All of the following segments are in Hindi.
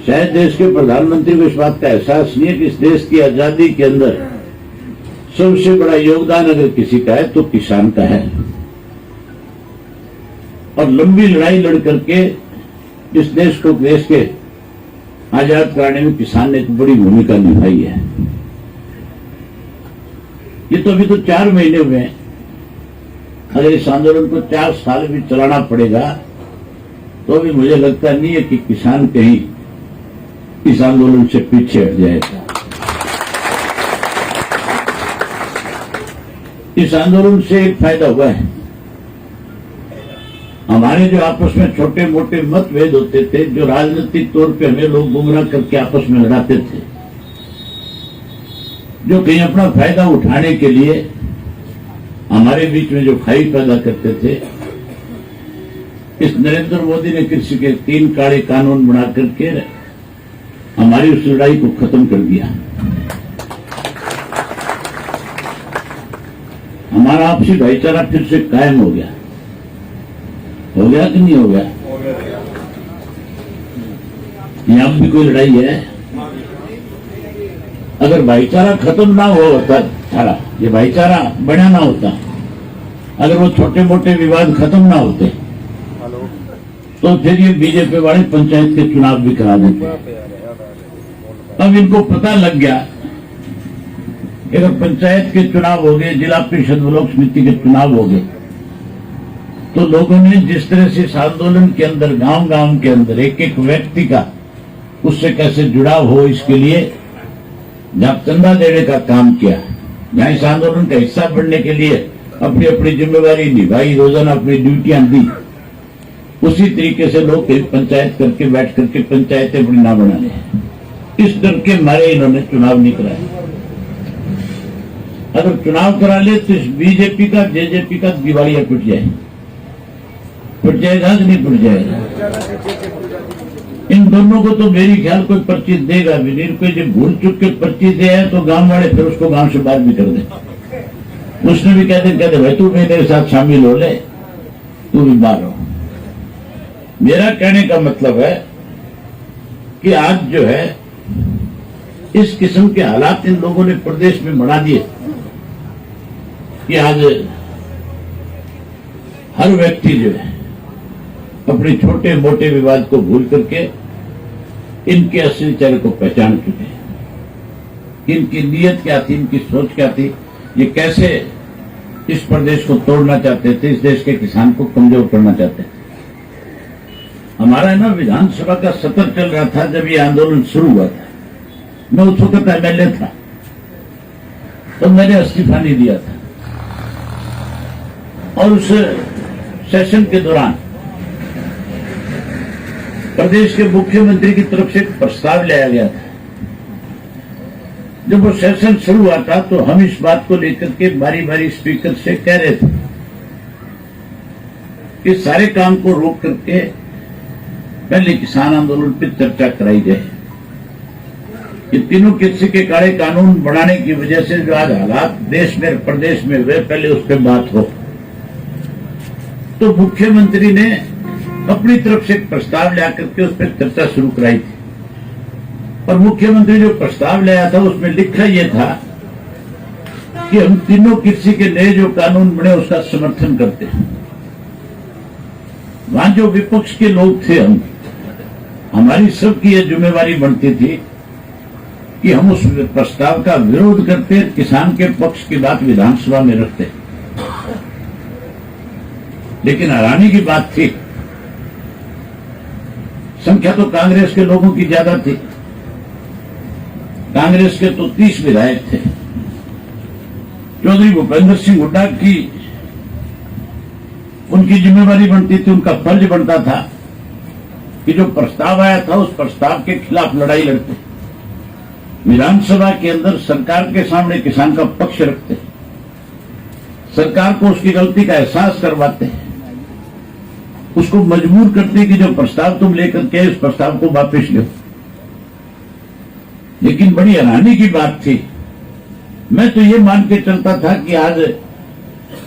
शायद देश के प्रधानमंत्री को इस बात का एहसास नहीं है कि इस देश की आजादी के अंदर सबसे बड़ा योगदान अगर किसी का है तो किसान का है। और लंबी लड़ाई लड़ करके इस देश को देश के आजाद कराने में किसान ने एक बड़ी भूमिका निभाई है। ये तो अभी तो 4 महीने हुए हैं, अगर इस आंदोलन को 4 साल भी चलाना पड़ेगा तो भी मुझे लगता नहीं है कि किसान कहीं इस आंदोलन से पीछे हट जाएगा। इस आंदोलन से एक फायदा हुआ है, हमारे जो आपस में छोटे मोटे मतभेद होते थे, जो राजनीतिक तौर पे हमें लोग गुमराह करके आपस में लड़ाते थे, जो कहीं अपना फायदा उठाने के लिए हमारे बीच में जो खाई पैदा करते थे, इस नरेंद्र मोदी ने कृषि के 3 काले कानून बना करके हमारी उस लड़ाई को खत्म कर दिया। हमारा आपसी भाईचारा फिर से कायम हो गया कि नहीं हो गया? यहां भी कोई लड़ाई है? अगर भाईचारा खत्म ना हो होता सारा, ये भाईचारा बना ना होता, अगर वो छोटे मोटे विवाद खत्म ना होते तो फिर ये बीजेपी वाले पंचायत के चुनाव भी करा देते। अब इनको पता लग गया कि अगर पंचायत के चुनाव हो गए, जिला परिषद ब्लॉक समिति के चुनाव हो गए, तो लोगों ने जिस तरह से इस आंदोलन के अंदर गांव गांव के अंदर एक एक व्यक्ति का उससे कैसे जुड़ाव हो, इसके लिए जहां चंदा देने का काम किया, जहां इस आंदोलन का हिस्सा बनने के लिए अपनी अपनी जिम्मेवारी निभाई, रोजाना अपनी ड्यूटियां दी, उसी तरीके से लोग पंचायत करके बैठ करके पंचायतें अपनी ना बना ले। इस डर के मारे इन्होंने चुनाव नहीं कराया। अगर चुनाव करा ले तो इस बीजेपी का जेजेपी का दिवालिया पिट जाएगा कि नहीं पिट जाएगा? इन दोनों को तो मेरी ख्याल कोई पर्ची देगा भी नहीं। कोई जब भूल चुक के पर्ची दे है तो गांव वाले फिर उसको गांव से बाहर भी कर दे। उसने भी कहते भाई तू मेरे साथ शामिल हो ले, तू भी बाहर हो। मेरा कहने का मतलब है कि आज जो है इस किस्म के हालात इन लोगों ने प्रदेश में बना दिए कि आज हर व्यक्ति जो है अपने छोटे मोटे विवाद को भूल करके इनके असली चेहरे को पहचान चुके हैं। इनकी नीयत क्या थी, इनकी सोच क्या थी, ये कैसे इस प्रदेश को तोड़ना चाहते थे, इस देश के किसान को कमजोर करना चाहते थे। हमारा ना विधानसभा का सत्र चल रहा था जब ये आंदोलन शुरू हुआ था, मैं उस वक्त एमएलए था, तो मैंने इस्तीफा नहीं दिया था। और उस सेशन के दौरान प्रदेश के मुख्यमंत्री की तरफ से एक प्रस्ताव लाया गया था। जब वो सेशन शुरू हुआ था तो हम इस बात को लेकर के बारी बारी स्पीकर से कह रहे थे कि सारे काम को रोक करके पहले किसान आंदोलन पर चर्चा कराई जाए। ये तीनों कृषि के काले कानून बनाने की वजह से जो आज हालात देश में प्रदेश में हुए, पहले उस पर बात हो। तो मुख्यमंत्री ने अपनी तरफ से एक प्रस्ताव ला करके उस पर चर्चा शुरू कराई थी। और मुख्यमंत्री जो प्रस्ताव लाया था उसमें लिखा यह था कि हम तीनों कृषि के नए जो कानून बने उसका समर्थन करते हैं। वहां जो विपक्ष के लोग थे, हमारी सबकी यह जिम्मेवारी बनती थी कि हम उस प्रस्ताव का विरोध करते, किसान के पक्ष की बात विधानसभा में रखते। लेकिन हैरानी की बात थी, संख्या तो कांग्रेस के लोगों की ज्यादा थी। कांग्रेस के तो 30 विधायक थे। चौधरी भूपेंद्र सिंह हुड्डा की उनकी जिम्मेवारी बनती थी, उनका फर्ज बनता था कि जो प्रस्ताव आया था उस प्रस्ताव के खिलाफ लड़ाई लड़ते, विधानसभा के अंदर सरकार के सामने किसान का पक्ष रखते, सरकार को उसकी गलती का एहसास करवाते, उसको मजबूर करते कि जो प्रस्ताव तुम लेकर के इस प्रस्ताव को वापस लो। लेकिन बड़ी हैरानी की बात थी, मैं तो ये मान के चलता था कि आज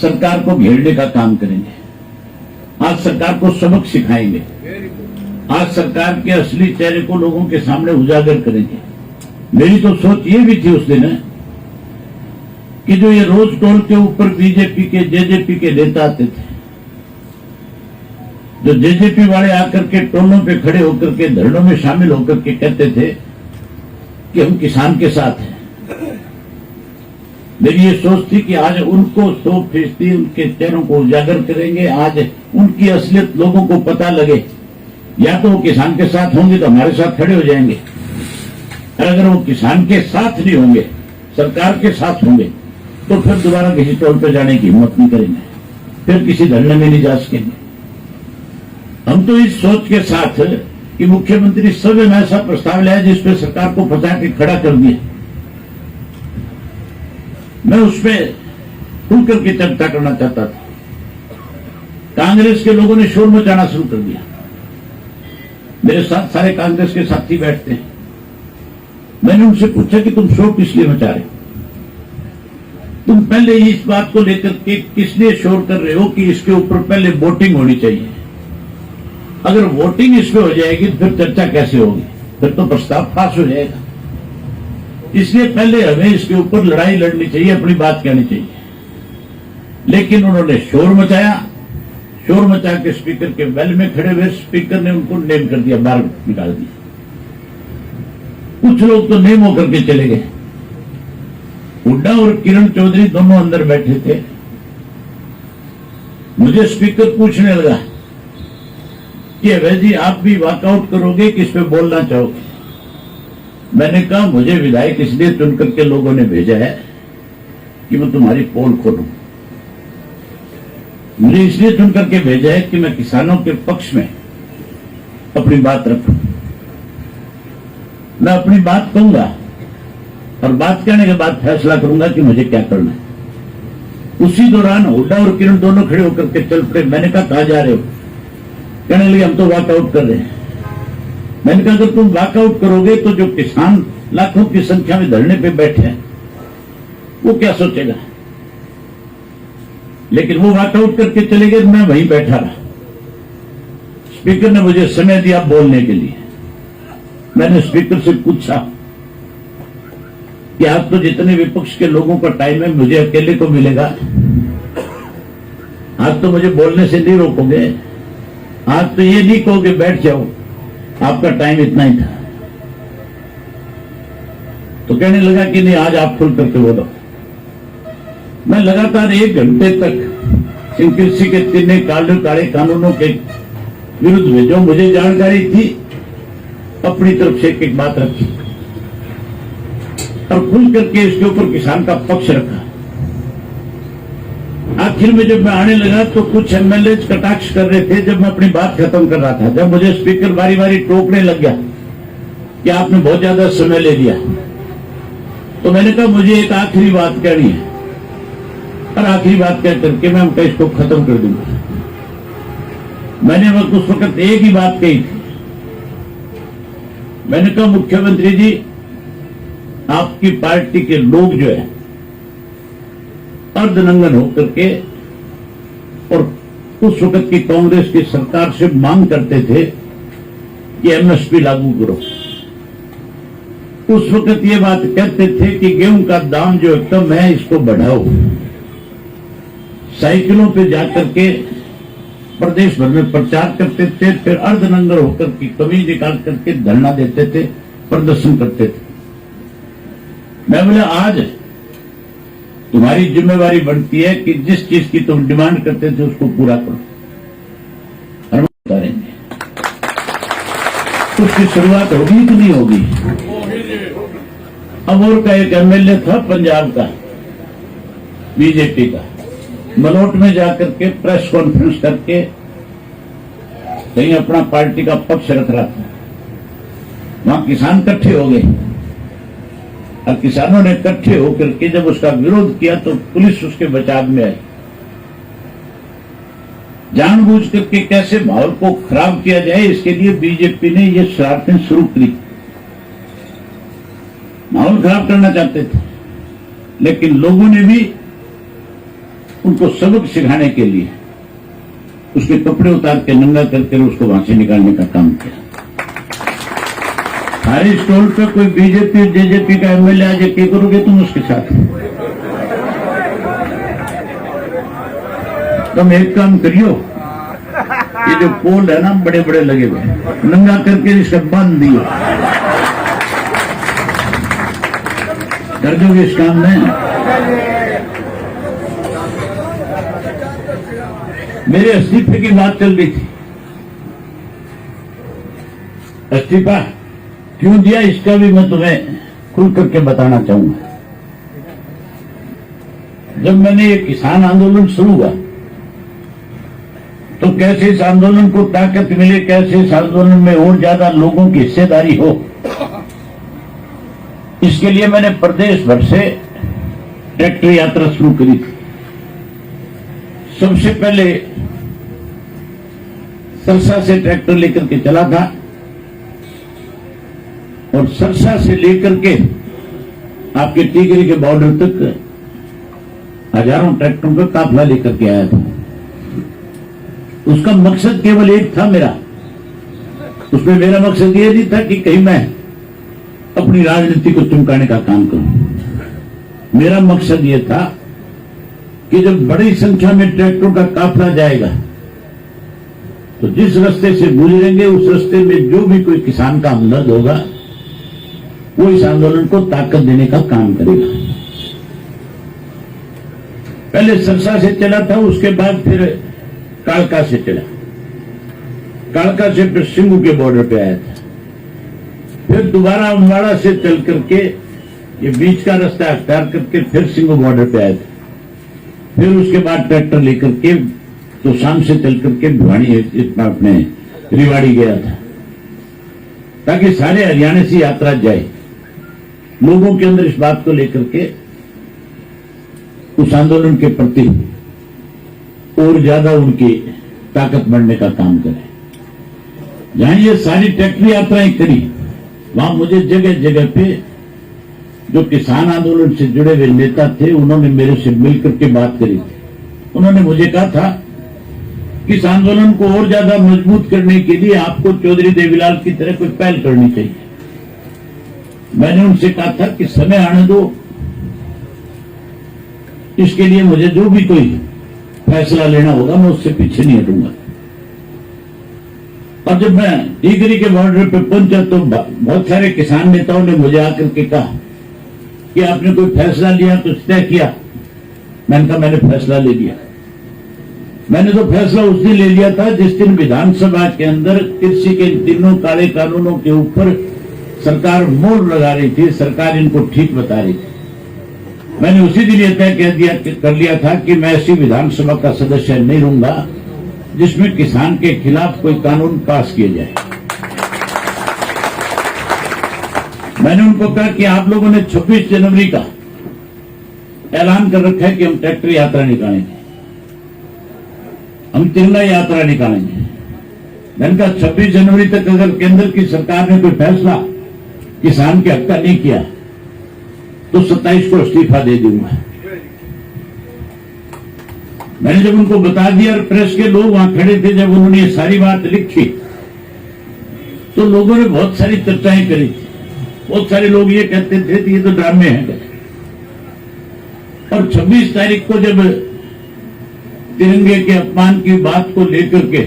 सरकार को घेरने का काम करेंगे, आज सरकार को सबक सिखाएंगे। आज सरकार के असली चेहरे को लोगों के सामने उजागर करेंगे। मेरी तो सोच ये भी थी उस दिन कि जो ये रोज टोल के ऊपर बीजेपी के जेजेपी के नेता आते थे, जो जेजेपी वाले आकर के टोलों पे खड़े होकर के धरनों में शामिल होकर के कहते थे कि हम किसान के साथ हैं, मेरी ये सोच थी कि आज उनको 100% उनके चेहरों को उजागर करेंगे। आज उनकी असलियत लोगों को पता लगे। या तो वो किसान के साथ होंगे तो हमारे साथ खड़े हो जाएंगे, और अगर वो किसान के साथ नहीं होंगे, सरकार के साथ होंगे, तो फिर दोबारा किसी टोल पे जाने की हिम्मत नहीं करेंगे, फिर किसी धरने में नहीं जा सकेंगे। हम तो इस सोच के साथ कि मुख्यमंत्री सभी में ऐसा प्रस्ताव लाया जिसपे सरकार को फंसा के खड़ा कर दिया। मैं उस पर खुल करके चर्चा करना चाहता था। कांग्रेस के लोगों ने शोर मचाना शुरू कर दिया। मेरे साथ सारे कांग्रेस के साथी बैठते हैं। मैंने उनसे पूछा कि तुम शोर किस लिए मचा रहे हो? तुम पहले इस बात को लेकर के किस लिए शोर कर रहे हो कि इसके ऊपर पहले वोटिंग होनी चाहिए। अगर वोटिंग इस पे हो जाएगी तो फिर चर्चा कैसे होगी? फिर तो प्रस्ताव पास हो जाएगा। इसलिए पहले हमें इसके ऊपर लड़ाई लड़नी चाहिए, अपनी बात कहनी चाहिए। लेकिन उन्होंने शोर मचाया। शोर मचा के स्पीकर के बेल में खड़े हुए स्पीकर ने उनको नेम कर दिया, बाहर निकाल दिया। कुछ लोग तो नेम होकर के चले गए। हुड्डा और किरण चौधरी दोनों अंदर बैठे थे। मुझे स्पीकर पूछने लगा कि अभय जी आप भी वॉकआउट करोगे कि इस पे बोलना चाहोगे? मैंने कहा मुझे विधायक इसलिए चुन करके लोगों ने भेजा है कि मैं तुम्हारी पोल खोलूं। मुझे इसलिए चुन करके भेजा है कि मैं किसानों के पक्ष में अपनी बात रखूं। मैं अपनी बात कहूंगा और बात कहने के बाद फैसला करूंगा कि मुझे क्या करना है। उसी दौरान हुड्डा और किरण दोनों खड़े होकर के चल पड़े। मैंने कहा कहां जा रहे हो? कहने लगे हम तो वॉकआउट कर रहे हैं। मैंने कहा अगर तुम वॉकआउट करोगे तो जो किसान लाखों की संख्या में धरने पे बैठे हैं वो क्या सोचेगा? लेकिन वो वॉकआउट करके चले गए, मैं वहीं बैठा रहा। स्पीकर ने मुझे समय दिया बोलने के लिए। मैंने स्पीकर से पूछा कि आज तो जितने विपक्ष के लोगों का टाइम है मुझे अकेले को मिलेगा। आज तो मुझे बोलने से नहीं रोकोगे। आज तो ये नहीं कहोगे बैठ जाओ, आपका टाइम इतना ही था। तो कहने लगा कि नहीं आज आप खुल करके बोलो। मैं लगातार 1 घंटे तक इन कृषि के 3 काले कानूनों के विरुद्ध में जो मुझे जानकारी थी अपनी तरफ से एक बात रखी और खुल करके इसके ऊपर किसान का पक्ष रखा। आखिर में जब मैं आने लगा तो कुछ एमएलए कटाक्ष कर रहे थे जब मैं अपनी बात खत्म कर रहा था। जब मुझे स्पीकर बारी बारी टोकने लग गया कि आपने बहुत ज्यादा समय ले लिया, तो मैंने कहा मुझे एक आखिरी बात कहनी है और आखिरी बात कह करके मैं उनका इसको खत्म कर दूंगा। मैंने उस वक्त एक ही बात कही थी। मैंने कहा मुख्यमंत्री जी आपकी पार्टी के लोग जो है अर्धनंगन होकर के और उस वक्त की कांग्रेस की सरकार से मांग करते थे कि एमएसपी लागू करो। उस वक्त ये बात कहते थे कि गेहूं का दाम जो कम है इसको बढ़ाओ। साइकिलों पे जाकर के प्रदेश भर में प्रचार करते थे, फिर अर्धनंगर होकर की कमीज निकाल करके धरना देते थे, प्रदर्शन करते थे। मैं बोला आज तुम्हारी जिम्मेवारी बनती है कि जिस चीज की तुम डिमांड करते थे उसको पूरा करो और हम उतारेंगे। उसकी शुरुआत होगी कि नहीं होगी? अबोर का एक एमएलए था पंजाब का, बीजेपी का, मलोट में जाकर के प्रेस कॉन्फ्रेंस करके कहीं अपना पार्टी का पक्ष रख रहा था। वहां किसान इकट्ठे हो गए और किसानों ने इकट्ठे होकर के जब उसका विरोध किया तो पुलिस उसके बचाव में आई। जानबूझ करके कैसे माहौल को खराब किया जाए इसके लिए बीजेपी ने ये शरारतें शुरू की। माहौल खराब करना चाहते थे, लेकिन लोगों ने भी उनको सबक सिखाने के लिए उसके कपड़े उतार के नंगा करके उसको वहां से निकालने का काम किया। हमारे स्टॉल पे कोई बीजेपी जेजेपी का एमएलए आ जाए, क्या करोगे तुम उसके साथ? तुम एक काम करियो, ये जो पोल है ना बड़े बड़े लगे हुए, नंगा करके इसका बांध दियो, कर दोगे इस काम में? मेरे इस्तीफे की बात चल रही थी, इस्तीफा क्यों दिया इसका भी मैं तुम्हें खुल करके बताना चाहूंगा। जब मैंने ये किसान आंदोलन शुरू हुआ तो कैसे इस आंदोलन को ताकत मिले, कैसे इस आंदोलन में और ज्यादा लोगों की हिस्सेदारी हो, इसके लिए मैंने प्रदेश भर से ट्रैक्टर यात्रा शुरू करी थी। सबसे पहले सरसा से ट्रैक्टर लेकर के चला था और सरसा से लेकर के आपके टिकरी के बॉर्डर तक हजारों ट्रैक्टरों का काफिला लेकर के आया था। उसका मकसद केवल एक था मेरा, उसमें मेरा मकसद ये नहीं था कि कहीं मैं अपनी राजनीति को चमकाने का काम करूं। मेरा मकसद ये था कि जब बड़ी संख्या में ट्रैक्टरों का काफिला जाएगा तो जिस रास्ते से गुजरेंगे उस रास्ते में जो भी कोई किसान का हमदर्द होगा वो इस आंदोलन को ताकत देने का काम करेगा। पहले सरसा से चला था, उसके बाद फिर कालका से चला, कालका से फिर सिंगू के बॉर्डर पे आया था, फिर दोबारा अमवाड़ा से चल करके ये बीच का रास्ता अख्तियार करके फिर सिंगू बॉर्डर पे आया था, फिर उसके बाद ट्रैक्टर लेकर के तो शाम से चल करके भिवाड़ी अपने रिवाड़ी गया था, ताकि सारे हरियाणा से यात्रा जाए, लोगों के अंदर इस बात को लेकर के उस आंदोलन के प्रति और ज्यादा उनकी ताकत बढ़ने का काम करें। जहां ये सारी ट्रैक्टर यात्राएं करी वहां मुझे जगह जगह पे जो किसान आंदोलन से जुड़े हुए नेता थे उन्होंने मेरे से मिलकर के बात करी थी। उन्होंने मुझे कहा था कि इस आंदोलन को और ज्यादा मजबूत करने के लिए आपको चौधरी देवीलाल की तरह कोई पहल करनी चाहिए। मैंने उनसे कहा था कि समय आने दो, इसके लिए मुझे जो भी कोई फैसला लेना होगा मैं उससे पीछे नहीं हटूंगा। और जब मैं टिकरी के बॉर्डर पे पहुंचा तो बहुत सारे किसान नेताओं ने मुझे आकर के कहा कि आपने कोई फैसला लिया, कुछ तय किया? मैंने कहा मैंने फैसला ले लिया। मैंने तो फैसला उस दिन ले लिया था जिस दिन विधानसभा के अंदर कृषि के तीनों काले कानूनों के ऊपर सरकार मोहर लगा रही थी, सरकार इनको ठीक बता रही थी। मैंने उसी दिन यह तय कर लिया था कि मैं ऐसी विधानसभा का सदस्य नहीं रहूंगा जिसमें किसान के खिलाफ कोई कानून पास किए जाए। मैंने उनको कहा कि आप लोगों ने 26 जनवरी का ऐलान कर रखा है कि हम ट्रैक्टर यात्रा निकालेंगे, हम तिरंगा यात्रा निकालेंगे। मैंने कहा 26 जनवरी तक अगर केंद्र की सरकार ने कोई फैसला किसान के हक का नहीं किया तो 27 को इस्तीफा दे दूंगा। मैंने जब उनको बता दिया और प्रेस के लोग वहां खड़े थे, जब उन्होंने ये सारी बात लिखी तो लोगों ने बहुत सारी चर्चाएं करी थी। बहुत सारे लोग ये कहते थे कि ये तो ड्रामे हैं। और 26 तारीख को जब तिरंगे के अपमान की बात को लेकर के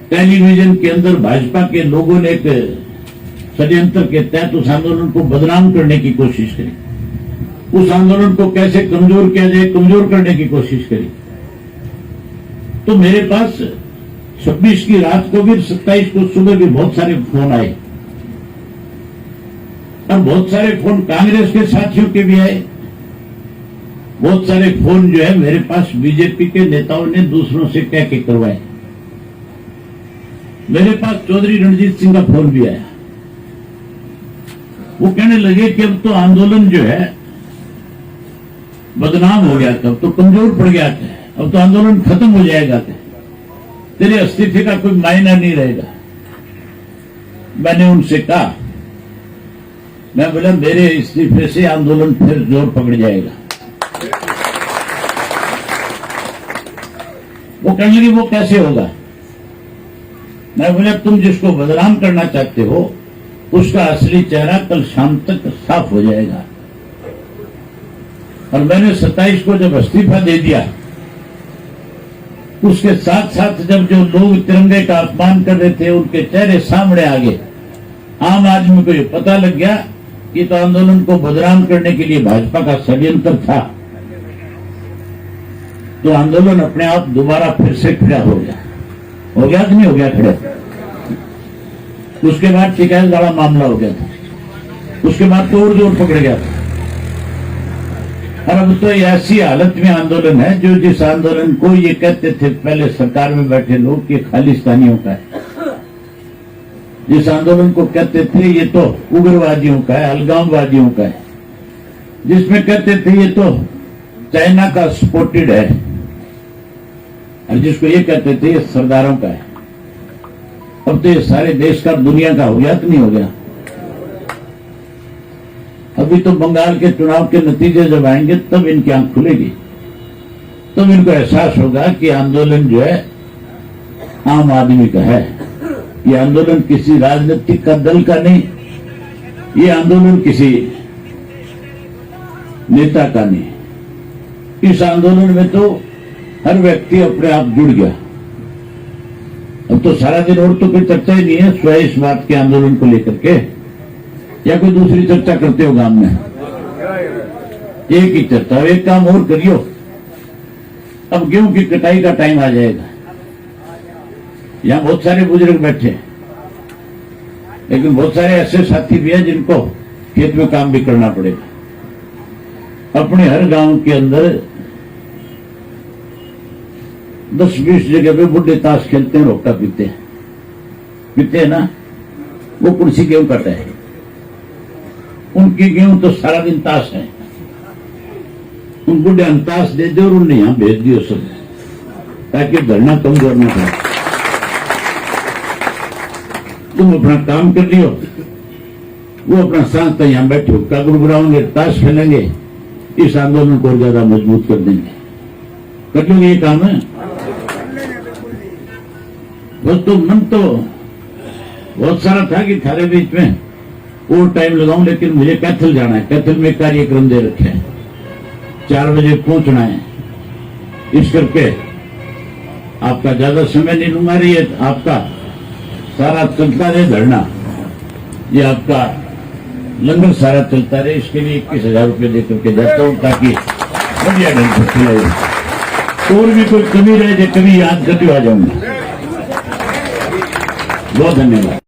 टेलीविजन के अंदर भाजपा के लोगों ने एक षड्यंत्र के तहत उस आंदोलन को बदनाम करने की कोशिश करी, उस आंदोलन को कैसे कमजोर किया जाए, कमजोर करने की कोशिश करी, तो मेरे पास 26 की रात को भी 27 को सुबह भी बहुत सारे फोन आए और बहुत सारे फोन कांग्रेस के साथियों के भी आए। बहुत सारे फोन जो है मेरे पास बीजेपी के नेताओं ने दूसरों से कह के करवाए। मेरे पास चौधरी रणजीत सिंह का फोन भी आया। वो कहने लगे कि अब तो आंदोलन जो है बदनाम हो गया था, अब तो कमजोर पड़ गया था, अब तो आंदोलन खत्म हो जाएगा था, तेरे इस्तीफे का कोई मायना नहीं रहेगा। मैंने उनसे कहा, मैं बोला मेरे इस्तीफे से आंदोलन फिर जोर पकड़ जाएगा। वो कहने लगी वो कैसे होगा? मैं बोला तुम जिसको बदनाम करना चाहते हो उसका असली चेहरा कल शाम तक साफ हो जाएगा। और मैंने 27 को जब इस्तीफा दे दिया, उसके साथ साथ जब जो लोग तिरंगे का अपमान कर रहे थे उनके चेहरे सामने आ गए, आम आदमी को ये पता लग गया कि तो आंदोलन को बदनाम करने के लिए भाजपा का षड्यंत्र था। तो आंदोलन अपने आप दोबारा फिर से खड़ा हो गया कि नहीं हो गया खड़ा? उसके बाद शिकायत वाला मामला हो गया था, उसके बाद तो और जोर पकड़ गया था। और अब तो ऐसी हालत में आंदोलन है, जो जिस आंदोलन को ये कहते थे पहले सरकार में बैठे लोग कि खालिस्तानियों का है, जिस आंदोलन को कहते थे ये तो उग्रवादियों का है, अलगाववादियों का है, जिसमें कहते थे ये तो चाइना का सपोर्टेड है, और जिसको ये कहते थे ये सरदारों का है, अब तो ये सारे देश का दुनिया का हो गया कि नहीं हो गया? अभी तो बंगाल के चुनाव के नतीजे जब आएंगे तब इनकी आंख खुलेगी, तब इनको एहसास होगा कि आंदोलन जो है आम आदमी का है। ये आंदोलन किसी राजनीतिक का दल का नहीं, ये आंदोलन किसी नेता का नहीं। इस आंदोलन में तो हर व्यक्ति अपने आप जुड़ गया। अब तो सारा दिन और तो कोई चर्चा ही नहीं है स्वयं इस बात के आंदोलन को लेकर के, या कोई दूसरी चर्चा करते हो गांव में? एक ही चर्चा। एक काम और करियो, अब गेहूं की कटाई का टाइम आ जाएगा। यहां बहुत सारे बुजुर्ग बैठे, लेकिन बहुत सारे ऐसे साथी भी हैं जिनको खेत में काम भी करना पड़ेगा। अपने हर गांव के अंदर 10-20 जगह पे बुढ़े ताश खेलते हैं, रोका पीते हैं ना, वो कुर्सी गेहूं कटा है, उनकी गेहूं तो सारा दिन ताश है। उन बुढ़े ताश दे दो और उन्हें यहां भेज दियो सब, ताकि धरना कमजोर न था। तुम अपना काम कर लियो, वो अपना सांस तक यहां बैठे हुक्का गुड़गुड़ाओगे, ताश खेलेंगे, इस आंदोलन को और ज्यादा मजबूत कर देंगे। कर लोगे ये काम है? बस तो मन तो बहुत सारा था कि थारे बीच में और टाइम लगाऊं, लेकिन मुझे कैथल जाना है। कैथल में कार्यक्रम दे रखे हैं, 4 बजे पहुंचना है। इस करके आपका ज्यादा समय नहीं लूंगा। रही है आपका सारा चलता रहे धरना, ये आपका लंगर सारा चलता रहे, इसके लिए 21,000 रुपये दे करके जाता हूं, ताकि बढ़िया ढंग से खिलाए। और भी कोई कमी रहे जो कभी याद करके आ जाऊंगा। बहुत धन्यवाद।